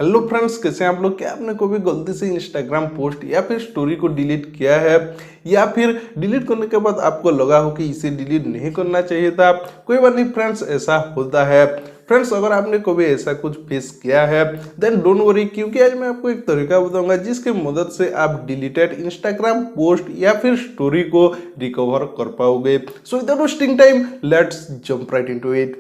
Hello friends, कैसे हैं आप लोग। क्या आपने कभी गलती से इंस्टाग्राम पोस्ट या फिर स्टोरी को डिलीट किया है, या फिर डिलीट करने के बाद आपको लगा हो कि इसे डिलीट नहीं करना चाहिए था। कोई बात नहीं फ्रेंड्स, ऐसा होता है। फ्रेंड्स, अगर आपने कभी ऐसा कुछ फेस किया है देन डोंट वरी, क्योंकि आज मैं आपको एक तरीका बताऊंगा जिसकी मदद से आप डिलीटेड इंस्टाग्राम पोस्ट या फिर स्टोरी को रिकवर कर पाओगे। So without wasting time, let's jump right into it.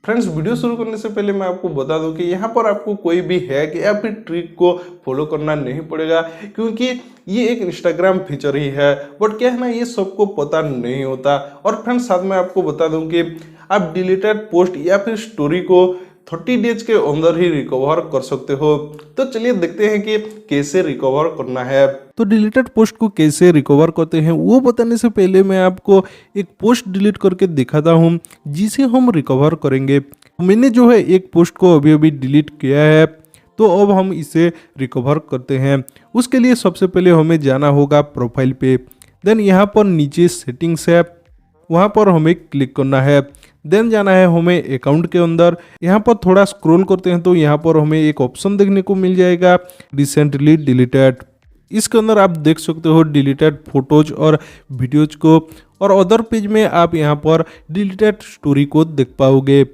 Friends, video शुरू करने से पहले मैं आपको बता दूं कि यहाँ पर आपको कोई भी हैक या फिर ट्रिक को फॉलो करना नहीं पड़ेगा, क्योंकि ये एक इंस्टाग्राम फीचर ही है। बट क्या है ना, ये सबको पता नहीं होता। और फ्रेंड्स, साथ में आपको बता दूं कि आप डिलीटेड पोस्ट या फिर स्टोरी को 30 डेज के अंदर ही रिकवर कर सकते हो। तो चलिए देखते हैं कि कैसे रिकवर करना है। तो डिलीटेड पोस्ट को कैसे रिकवर करते हैं वो बताने से पहले मैं आपको एक पोस्ट डिलीट करके दिखाता हूँ जिसे हम रिकवर करेंगे। मैंने जो है एक पोस्ट को अभी अभी डिलीट किया है, तो अब हम इसे रिकवर करते हैं। उसके लिए सबसे पहले हमें जाना होगा प्रोफाइल पे। देन यहाँ पर नीचे सेटिंग्स है, वहाँ पर हमें क्लिक करना है। देन जाना है हमें अकाउंट के अंदर। यहाँ पर थोड़ा स्क्रॉल करते हैं तो यहाँ पर हमें एक ऑप्शन देखने को मिल जाएगा, रिसेंटली डिलीटेड। इसके अंदर आप देख सकते हो डिलीटेड फोटोज और वीडियोज को, और अदर पेज में आप यहाँ पर डिलीटेड स्टोरी को देख पाओगे।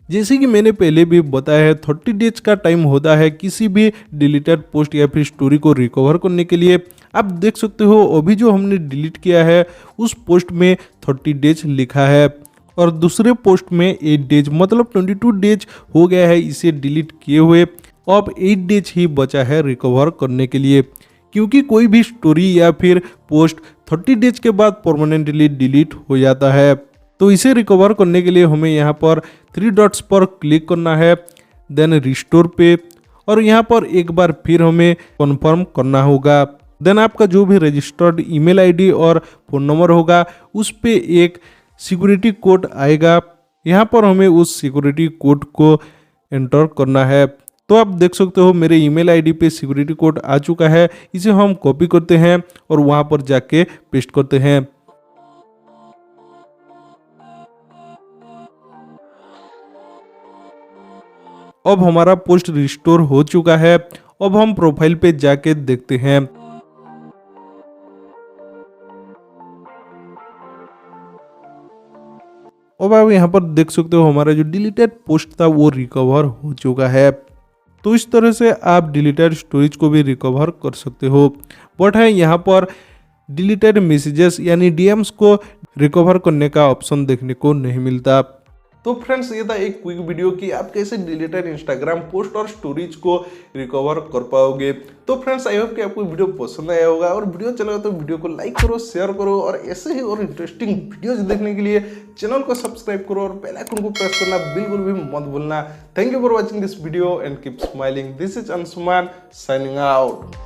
जैसे कि मैंने पहले भी बताया है, 30 डेज का टाइम होता है किसी भी डिलीटेड पोस्ट या फिर स्टोरी को रिकवर करने के लिए। आप देख सकते हो अभी जो हमने डिलीट किया है उस पोस्ट में 30 डेज लिखा है, और दूसरे पोस्ट में 8 डेज, मतलब 22 डेज हो गया है इसे डिलीट किए हुए। अब 8 डेज ही बचा है रिकवर करने के लिए, क्योंकि कोई भी स्टोरी या फिर पोस्ट 30 डेज के बाद परमानेंटली डिलीट हो जाता है। तो इसे रिकवर करने के लिए हमें यहाँ पर 3 डॉट्स पर क्लिक करना है, देन रिस्टोर पे, और यहाँ पर एक बार फिर हमें कन्फर्म करना होगा। देन आपका जो भी रजिस्टर्ड ईमेल आईडी और फ़ोन नंबर होगा उस पर एक सिक्योरिटी कोड आएगा। यहाँ पर हमें उस सिक्योरिटी कोड को एंटर करना है। तो आप देख सकते हो मेरे ईमेल आईडी पे सिक्योरिटी कोड आ चुका है। इसे हम कॉपी करते हैं और वहाँ पर जाके पेस्ट करते हैं। अब हमारा पोस्ट रिस्टोर हो चुका है। अब हम प्रोफाइल पे जाके देखते हैं। अब आप यहाँ पर देख सकते हो हमारा जो डिलीटेड पोस्ट था वो रिकवर हो चुका है। तो इस तरह से आप डिलीटेड स्टोरेज को भी रिकवर कर सकते हो। बट है यहाँ पर डिलीटेड मैसेजेस यानी डीएम्स को रिकवर करने का ऑप्शन देखने को नहीं मिलता। तो फ्रेंड्स, ये था एक क्विक वीडियो कि आप कैसे डिलीटेड इंस्टाग्राम पोस्ट और स्टोरीज को रिकवर कर पाओगे। तो फ्रेंड्स, आई होप कि आपको वीडियो पसंद आया होगा, और वीडियो अच्छा लगा तो वीडियो को लाइक करो, शेयर करो, और ऐसे ही और इंटरेस्टिंग वीडियोज देखने के लिए चैनल को सब्सक्राइब करो और बेल आइकन को प्रेस करना बिल्कुल भी मत भूलना। Thank you for watching this video and keep smiling. This is Anshuman signing out.